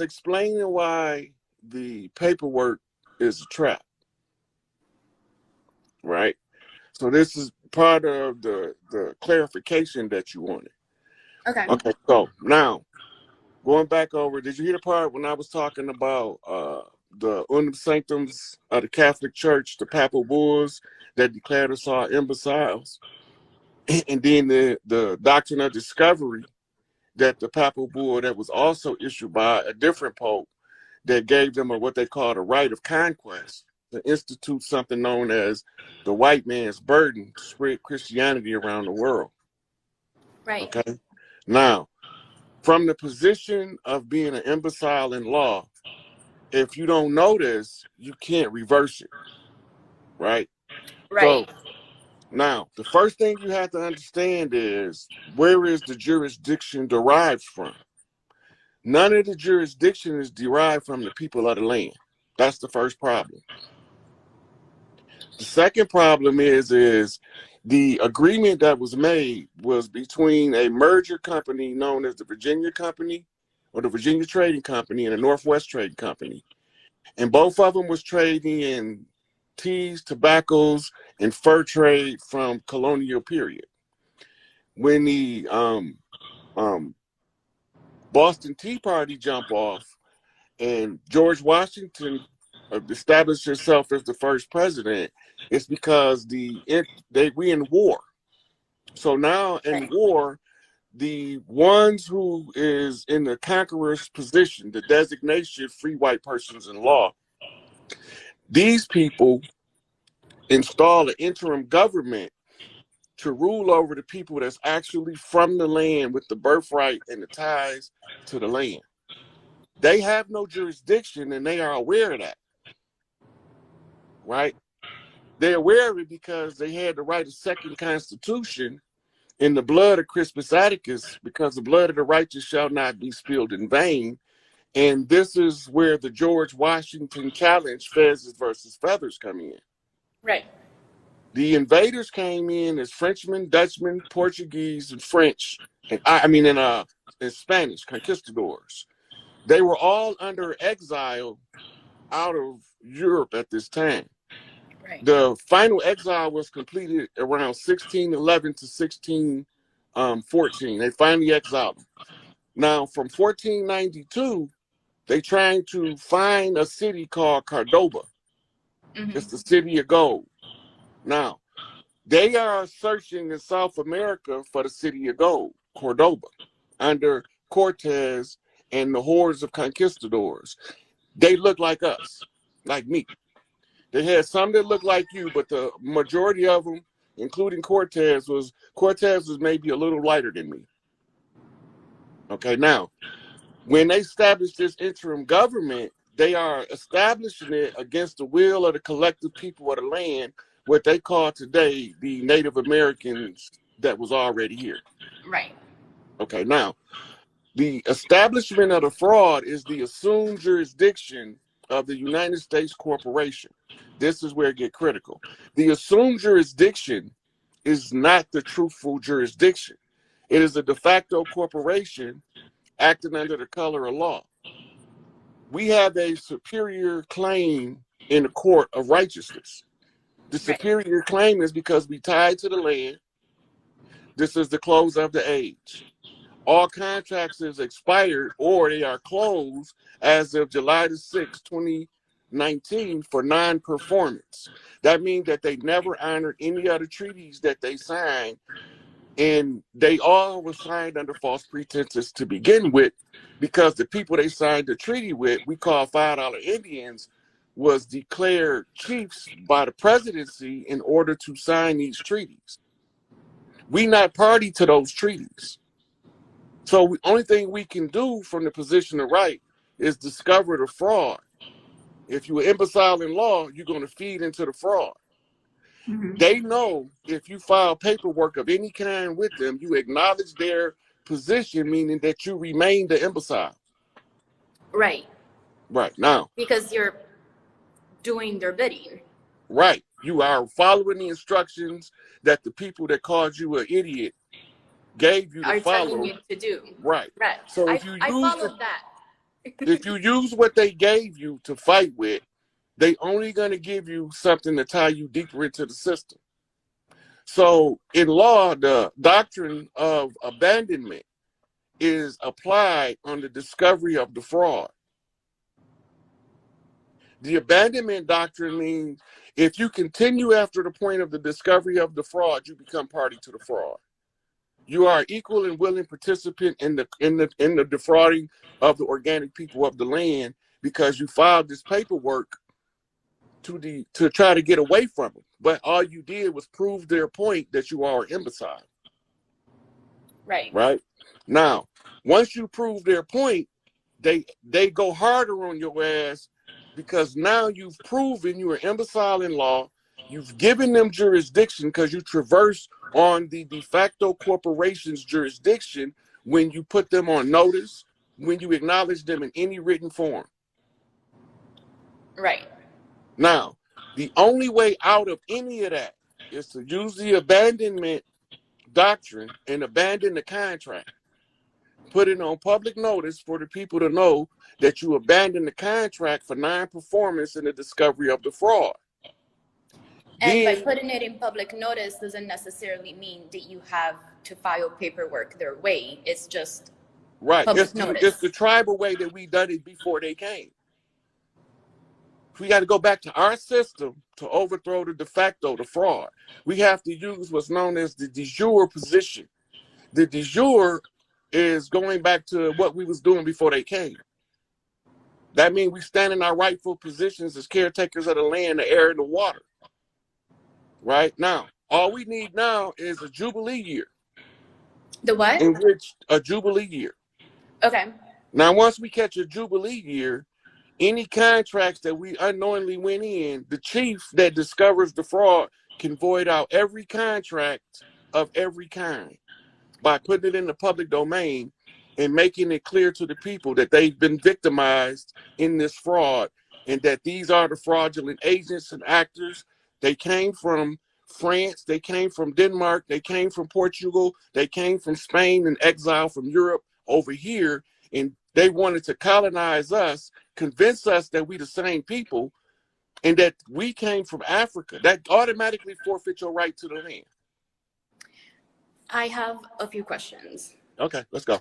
explaining why the paperwork is a trap, right? So this is part of the clarification that you wanted. Okay. Okay, so now, going back over, did you hear the part when I was talking about the unum sanctums of the Catholic Church, the papal bulls that declared us all imbeciles? And then the doctrine of discovery, that the papal bull that was also issued by a different pope that gave them what they called a right of conquest to institute something known as the white man's burden to spread Christianity around the world. Right. Okay. Now, from the position of being an imbecile in law, if you don't know this, you can't reverse it. Right? Right. So now, the first thing you have to understand is, where is the jurisdiction derived from? None of the jurisdiction is derived from the people of the land. That's the first problem. The second problem is the agreement that was made was between a merger company known as the Virginia Company, or the Virginia Trading Company, and the Northwest Trading Company. And both of them was trading in teas, tobaccos, and fur trade from colonial period. When the Boston Tea Party jumped off and George Washington established himself as the first president, it's because we in war. So now in war, the ones who is in the conqueror's position, the designation free white persons in law, these people install an interim government to rule over the people that's actually from the land with the birthright and the ties to the land. They have no jurisdiction, and they are aware of that, right? They're aware of it because they had to write a second constitution in the blood of Crispus Attucus, because the blood of the righteous shall not be spilled in vain. And this is where the George Washington challenge, feathers versus feathers, come in. Right. The invaders came in as Frenchmen, Dutchmen, Portuguese, and French, and in Spanish, conquistadors. They were all under exile out of Europe at this time. Right. The final exile was completed around 1611 to 1614. They finally exiled them. Now, from 1492, they trying to find a city called Cordoba. Mm-hmm. It's the city of gold. Now, they are searching in South America for the city of gold, Cordoba, under Cortez and the hordes of conquistadors. They look like us, like me. They had some that looked like you, but the majority of them, including Cortez was maybe a little lighter than me. Okay, now, when they established this interim government, they are establishing it against the will of the collective people of the land, what they call today the Native Americans that was already here. Right. Okay, now, the establishment of the fraud is the assumed jurisdiction of the United States Corporation. This is where it gets critical. The assumed jurisdiction is not the truthful jurisdiction. It is a de facto corporation acting under the color of law. We have a superior claim in the court of righteousness. The superior claim is because we tied to the land. This is the close of the age. All contracts is expired or they are closed as of July the 6th, 2019 for non-performance. That means that they never honored any other treaties that they signed, and they all were signed under false pretenses to begin with, because the people they signed the treaty with, we call $5 Indians, was declared chiefs by the presidency in order to sign these treaties. We not party to those treaties. So the only thing we can do from the position of right is discover the fraud. If you're an imbecile in law, you're going to feed into the fraud. Mm-hmm. They know if you file paperwork of any kind with them, you acknowledge their position, meaning that you remain the imbecile. Right. Right. Now. Because you're doing their bidding. Right. You are following the instructions that the people that called you an idiot gave you to follow. Telling you to do. Right. Right. So if you I followed that. If you use what they gave you to fight with, they only going to give you something to tie you deeper into the system. So in law, the doctrine of abandonment is applied on the discovery of the fraud. The abandonment doctrine means if you continue after the point of the discovery of the fraud, you become party to the fraud. You are equal and willing participant in the defrauding of the organic people of the land because you filed this paperwork to try to get away from them. But all you did was prove their point that you are an imbecile. Right. Right? Now, once you prove their point, they go harder on your ass because now you've proven you're an imbecile in law. You've given them jurisdiction because you traverse on the de facto corporation's jurisdiction when you put them on notice, when you acknowledge them in any written form. Right. Now, the only way out of any of that is to use the abandonment doctrine and abandon the contract. Put it on public notice for the people to know that you abandoned the contract for non-performance in the discovery of the fraud. And by putting it in public notice doesn't necessarily mean that you have to file paperwork their way. It's just public notice. It's the tribal way that we done it before they came. We got to go back to our system to overthrow the de facto, the fraud. We have to use what's known as the de jure position. The de jure is going back to what we was doing before they came. That means we stand in our rightful positions as caretakers of the land, the air, and the water. Right? Now, all we need now is a Jubilee year. The what? In which a Jubilee year. Okay. Now, once we catch a Jubilee year, any contracts that we unknowingly went in, the chief that discovers the fraud can void out every contract of every kind by putting it in the public domain and making it clear to the people that they've been victimized in this fraud and that these are the fraudulent agents and actors. They came from France, they came from Denmark, they came from Portugal, they came from Spain and exile from Europe over here, and they wanted to colonize us, convince us that we the same people and that we came from Africa. That automatically forfeits your right to the land. I have a few questions. Okay, let's go.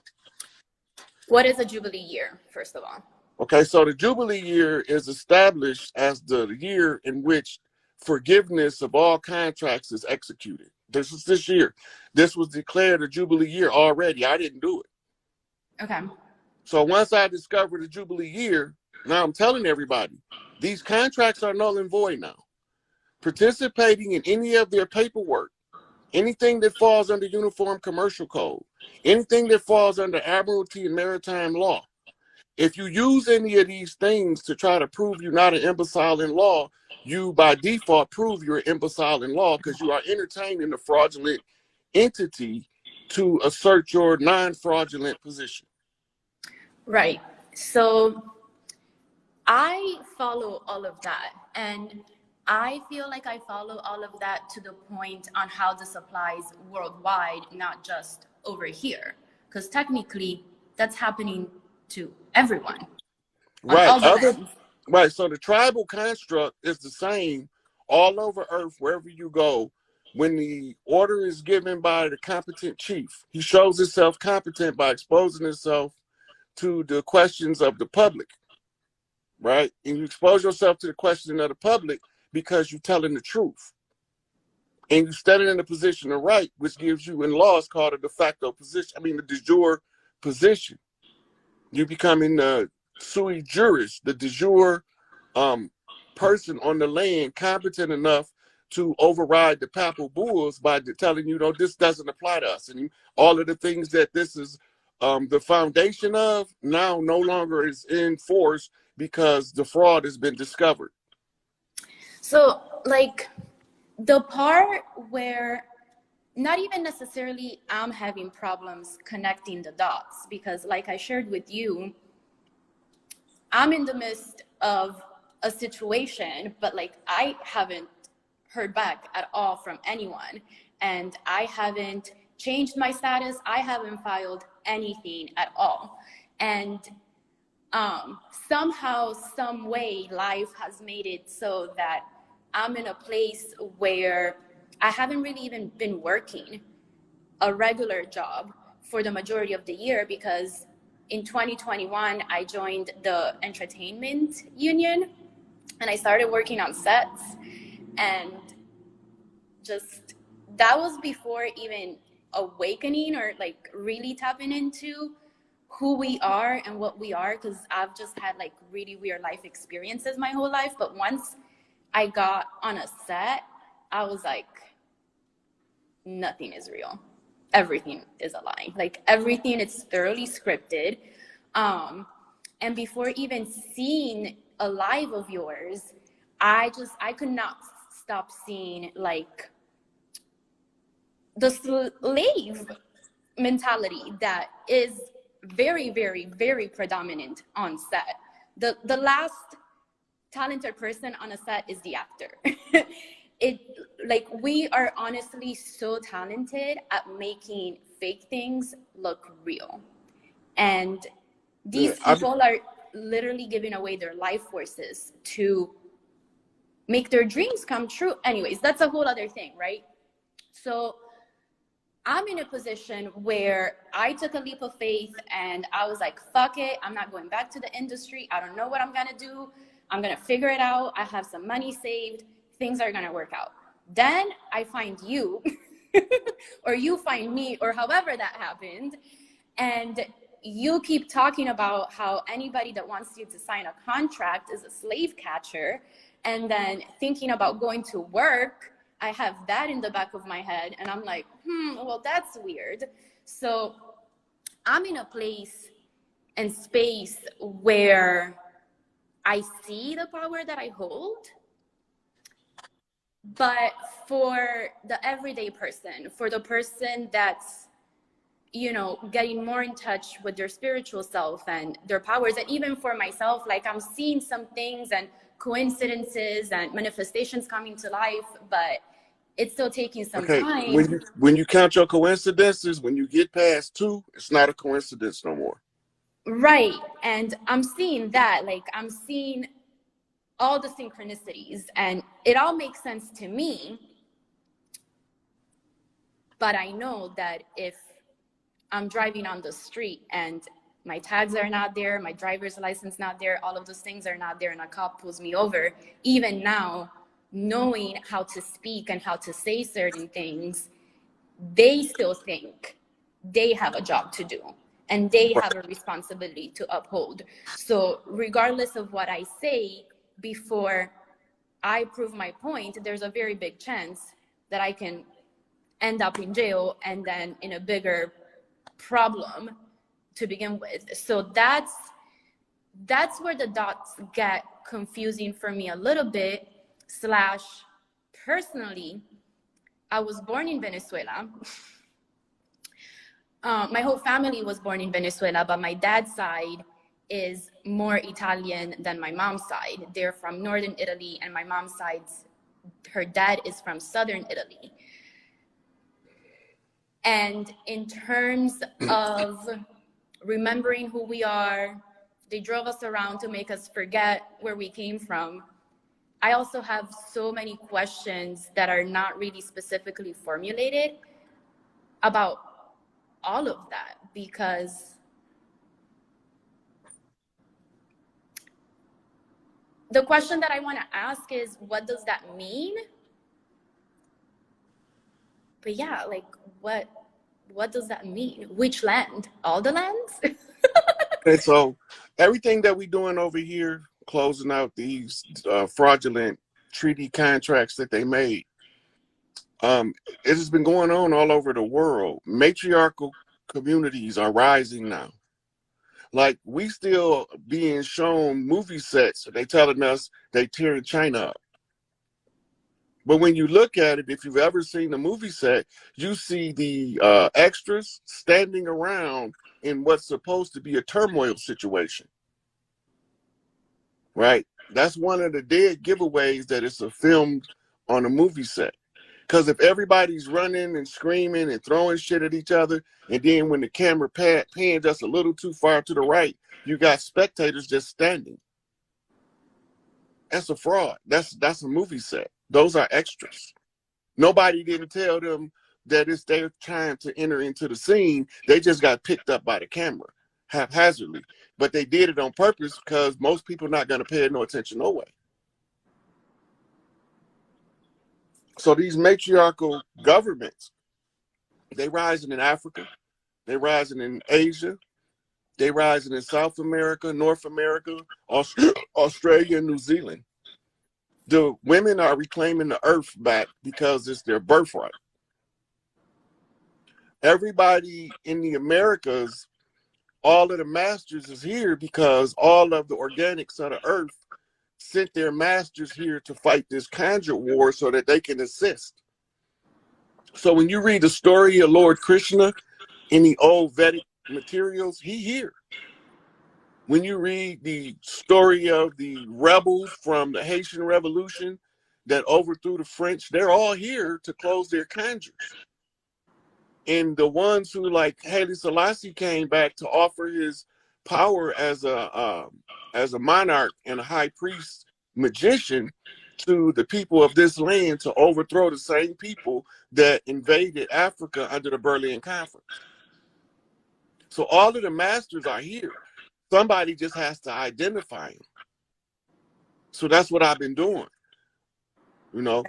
What is a Jubilee year, first of all? Okay, so the Jubilee year is established as the year in which forgiveness of all contracts is executed. This is this year. This was declared a Jubilee year already. I didn't do it. Okay. So once I discovered the Jubilee year, now I'm telling everybody, these contracts are null and void now. Participating in any of their paperwork, anything that falls under Uniform Commercial Code, anything that falls under Admiralty and Maritime Law, if you use any of these things to try to prove you're not an imbecile in law, you by default prove you're an imbecile in law because you are entertaining a fraudulent entity to assert your non-fraudulent position. Right. So I follow all of that, and I feel like I follow all of that to the point on how this applies worldwide, not just over here, because technically that's happening to everyone. Right. Right. So the tribal construct is the same all over Earth, wherever you go. When the order is given by the competent chief, he shows himself competent by exposing himself to the questions of the public, right? And you expose yourself to the question of the public because you're telling the truth. And you're standing in a position of right, which gives you in law, it's called a de facto position. I mean, the de jure position. You becoming the sui juris, the de jure person on the land, competent enough to override the papal bulls by telling you, no, this doesn't apply to us. And all of the things that this is the foundation of now no longer is in force because the fraud has been discovered. So like the part where not even necessarily I'm having problems connecting the dots, because like I shared with you, I'm in the midst of a situation, but like I haven't heard back at all from anyone, and I haven't changed my status. I haven't filed anything at all. And Somehow, some way, life has made it so that I'm in a place where I haven't really even been working a regular job for the majority of the year, because in 2021 I joined the entertainment union and I started working on sets, and just that was before even awakening or like really tapping into who we are and what we are, because I've just had like really weird life experiences my whole life. But once I got on a set, I was like, nothing is real. Everything is a lie. Like everything is thoroughly scripted. And before even seeing a live of yours, I could not stop seeing like the slave mentality that is very, very, very predominant on set. The last talented person on a set is the actor. It like we are honestly so talented at making fake things look real, and these people are literally giving away their life forces to make their dreams come true. Anyways, that's a whole other thing, right? So I'm in a position where I took a leap of faith and I was like, fuck it, I'm not going back to the industry. I don't know what I'm gonna do. I'm gonna figure it out. I have some money saved. Things are gonna work out. Then I find you, or you find me, or however that happened, and you keep talking about how anybody that wants you to sign a contract is a slave catcher, and then thinking about going to work, I have that in the back of my head, and I'm like, well, that's weird. So I'm in a place and space where I see the power that I hold, but for the everyday person, for the person that's, you know, getting more in touch with their spiritual self and their powers, and even for myself, like I'm seeing some things and coincidences and manifestations coming to life, but it's still taking some time. When you count your coincidences, when you get past 2, it's not a coincidence no more. Right. And I'm seeing that, like I'm seeing all the synchronicities, and it all makes sense to me. But I know that if I'm driving on the street and my tags are not there, my driver's license not there, all of those things are not there, and a cop pulls me over, even now, knowing how to speak and how to say certain things, they still think they have a job to do and they have a responsibility to uphold. So regardless of what I say, before I prove my point, there's a very big chance that I can end up in jail and then in a bigger problem to begin with. So that's where the dots get confusing for me a little bit. / personally, I was born in Venezuela. My whole family was born in Venezuela, but my dad's side is more Italian than my mom's side. They're from northern Italy, and my mom's side, her dad is from southern Italy. And in terms of remembering who we are, they drove us around to make us forget where we came from. I also have so many questions that are not really specifically formulated about all of that, because the question that I want to ask is, what does that mean? But yeah, like what does that mean? Which land? All the lands? And so everything that we're doing over here, closing out these fraudulent treaty contracts that they made, it has been going on all over the world. Matriarchal communities are rising now. Like, we still being shown movie sets. They telling us they tearing China up. But when you look at it, if you've ever seen a movie set, you see the extras standing around in what's supposed to be a turmoil situation. Right? That's one of the dead giveaways that it's a film on a movie set. Because if everybody's running and screaming and throwing shit at each other, and then when the camera pans just a little too far to the right, you got spectators just standing. That's a fraud. That's a movie set. Those are extras. Nobody didn't tell them that it's they're trying to enter into the scene. They just got picked up by the camera haphazardly. But they did it on purpose because most people are not going to pay no attention no way. So these matriarchal governments, they rising in Africa, they rising in Asia, they rising in South America, North America, Australia, and New Zealand. The women are reclaiming the earth back because it's their birthright. Everybody in the Americas, all of the masters is here because all of the organics of the earth sent their masters here to fight this conjure war so that they can assist. So when you read the story of Lord Krishna in the old Vedic materials, he here. When you read the story of the rebels from the Haitian Revolution that overthrew the French, they're all here to close their conjures. And the ones who, like Haile Selassie, came back to offer his power as a monarch and a high priest magician to the people of this land to overthrow the same people that invaded Africa under the Berlin Conference. So all of the masters are here. Somebody just has to identify them. So that's what I've been doing. You know,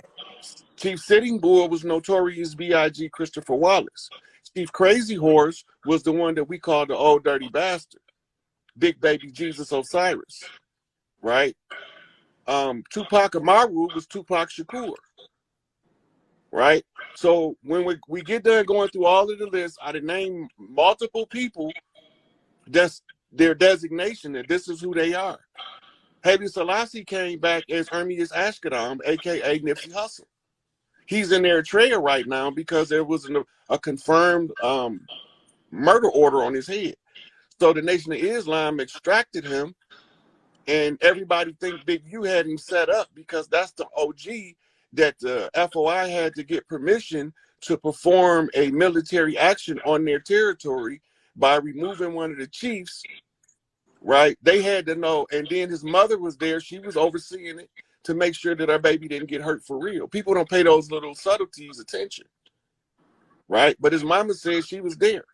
Chief Sitting Bull was Notorious B.I.G. Christopher Wallace. Chief Crazy Horse was the one that we called the old dirty bastard. Big Baby Jesus Osiris, right? Tupac Amaru was Tupac Shakur, right? So when we get done going through all of the lists, I did name multiple people. That's their designation, that this is who they are. Haile Selassie came back as Ermias Ashkadam, aka Nipsey Hussle. He's in Eritrea right now because there was a confirmed murder order on his head. So the Nation of Islam extracted him, and everybody think Big U had him set up because that's the OG that the FOI had to get permission to perform a military action on their territory by removing one of the chiefs, right? They had to know, and then his mother was there. She was overseeing it to make sure that our baby didn't get hurt for real. People don't pay those little subtleties attention, right? But his mama said she was there,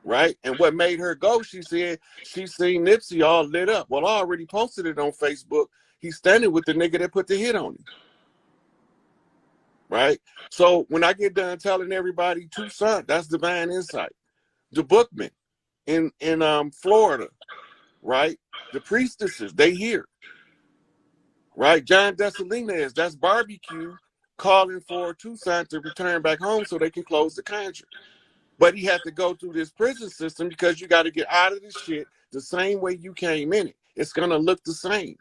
right? And what made her go, she said she seen Nipsey all lit up. Well, I already posted it on Facebook. He's standing with the nigga that put the hit on him, right? So when I get done telling everybody Toussaint, that's divine insight. The Bookman in Florida, right? The priestesses, they here, right? John Dessalines, that's barbecue calling for Toussaint to return back home so they can close the conjure. But he had to go through this prison system because you got to get out of this shit the same way you came in it. It's going to look the same.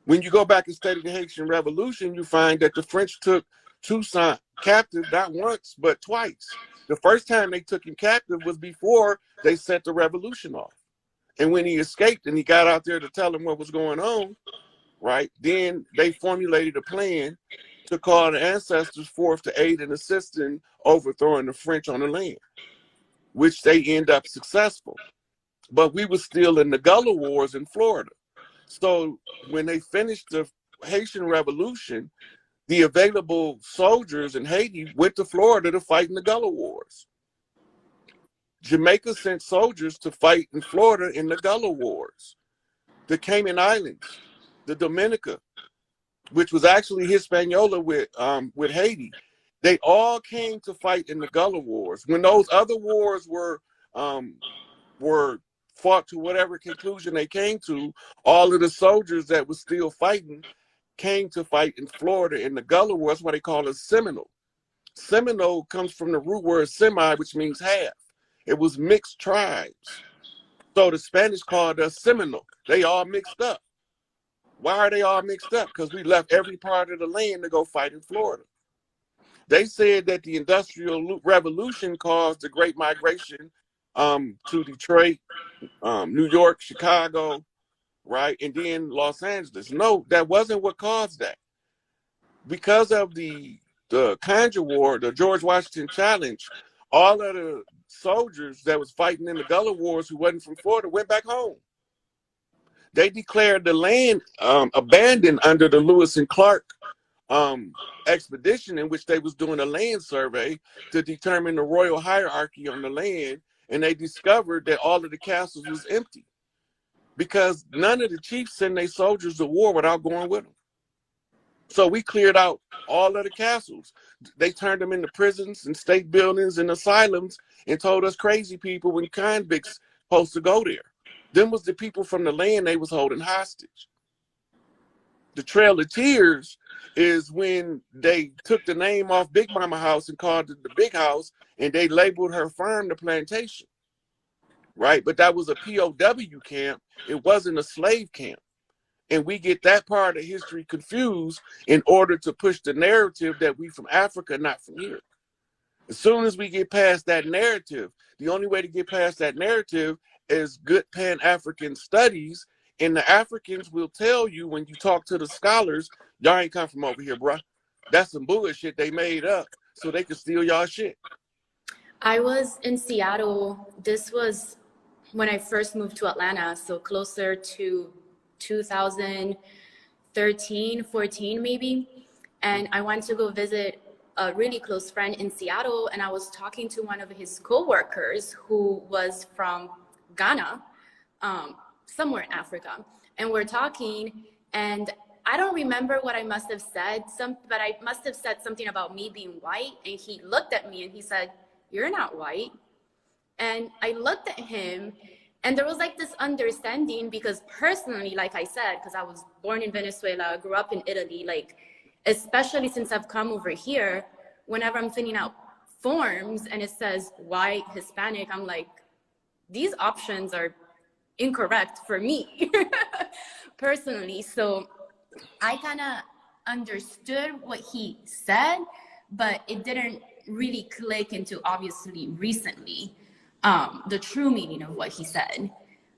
When you go back and study the Haitian Revolution, you find that the French took Toussaint captive not once, but twice. The first time they took him captive was before they set the revolution off. And when he escaped and he got out there to tell them what was going on, right, then they formulated a plan to call the ancestors forth to aid and assist in overthrowing the French on the land, which they end up successful. But we were still in the Gullah Wars in Florida. So when they finished the Haitian Revolution, the available soldiers in Haiti went to Florida to fight in the Gullah Wars. Jamaica sent soldiers to fight in Florida in the Gullah Wars. The Cayman Islands, the Dominica, which was actually Hispaniola with Haiti, they all came to fight in the Gullah Wars. When those other wars were fought to whatever conclusion they came to, all of the soldiers that were still fighting came to fight in Florida in the Gullah War. That's why they call it Seminole. Seminole comes from the root word semi, which means half. It was mixed tribes. So the Spanish called us Seminole. They all mixed up. Why are they all mixed up? Because we left every part of the land to go fight in Florida. They said that the Industrial Revolution caused the Great Migration to Detroit, New York, Chicago, right? And then Los Angeles. No, that wasn't what caused that. because of the Conjure War, the George Washington Challenge, all of the soldiers that was fighting in the Gullah Wars who wasn't from Florida went back home. They declared the land abandoned under the Lewis and Clark expedition, in which they was doing a land survey to determine the royal hierarchy on the land, and they discovered that all of the castles was empty because none of the chiefs sent their soldiers to war without going with them. So we cleared out all of the castles. They turned them into prisons and state buildings and asylums and told us crazy people when convicts supposed to go there. Them was the people from the land they was holding hostage. The Trail of Tears is when they took the name off Big Mama House and called it the Big House, and they labeled her farm the Plantation, right? But that was a POW camp. It wasn't a slave camp. And we get that part of history confused in order to push the narrative that we from Africa, not from here. As soon as we get past that narrative, the only way to get past that narrative is good Pan-African studies. And the Africans will tell you when you talk to the scholars, y'all ain't come from over here, bruh. That's some bullshit they made up so they could steal y'all shit. I was in Seattle. This was when I first moved to Atlanta, so closer to 2013, 14 maybe. And I went to go visit a really close friend in Seattle, and I was talking to one of his co-workers who was from Ghana, somewhere in Africa. And we're talking, and I don't remember what I must have said, but I must have said something about me being white. And he looked at me and he said, "You're not white." And I looked at him, and there was like this understanding, because personally, like I said, because I was born in Venezuela, grew up in Italy, like, especially since I've come over here, whenever I'm filling out forms and it says white, Hispanic, I'm like, these options are incorrect for me personally. So I kind of understood what he said, but it didn't really click into, obviously, recently, the true meaning of what he said.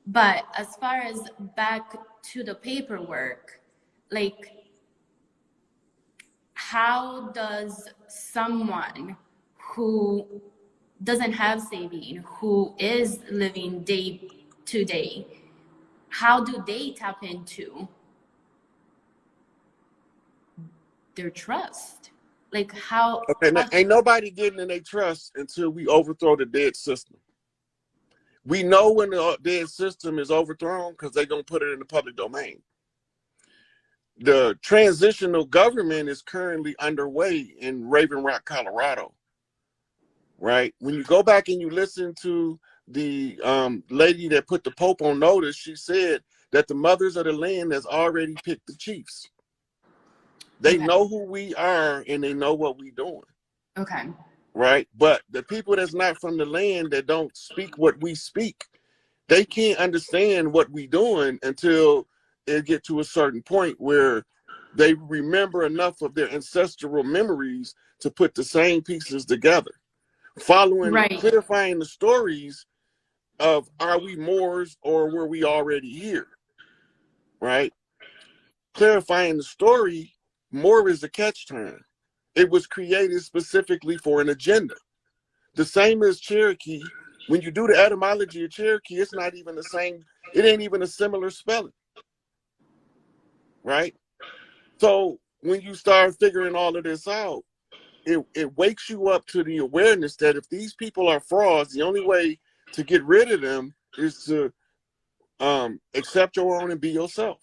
But as far as back to the paperwork, like, how does someone who doesn't have saving, who is living day to day, how do they tap into their trust? Like, how? Okay, now, ain't nobody getting in their trust until we overthrow the dead system. We know when the dead system is overthrown because they're going to put it in the public domain. The transitional government is currently underway in Raven Rock, Colorado, right? When you go back and you listen to the lady that put the Pope on notice, she said that the mothers of the land has already picked the chiefs. They know who we are and they know what we're doing. Okay. Right? But the people that's not from the land, that don't speak what we speak, they can't understand what we're doing until it get to a certain point where they remember enough of their ancestral memories to put the same pieces together. Following, clarifying the stories of, are we Moors or were we already here? Right? Clarifying the story, Moor is a catch term. It was created specifically for an agenda. The same as Cherokee. When you do the etymology of Cherokee, it's not even the same. It ain't even a similar spelling. Right? So when you start figuring all of this out, it wakes you up to the awareness that if these people are frauds, the only way to get rid of them is to accept your own and be yourself.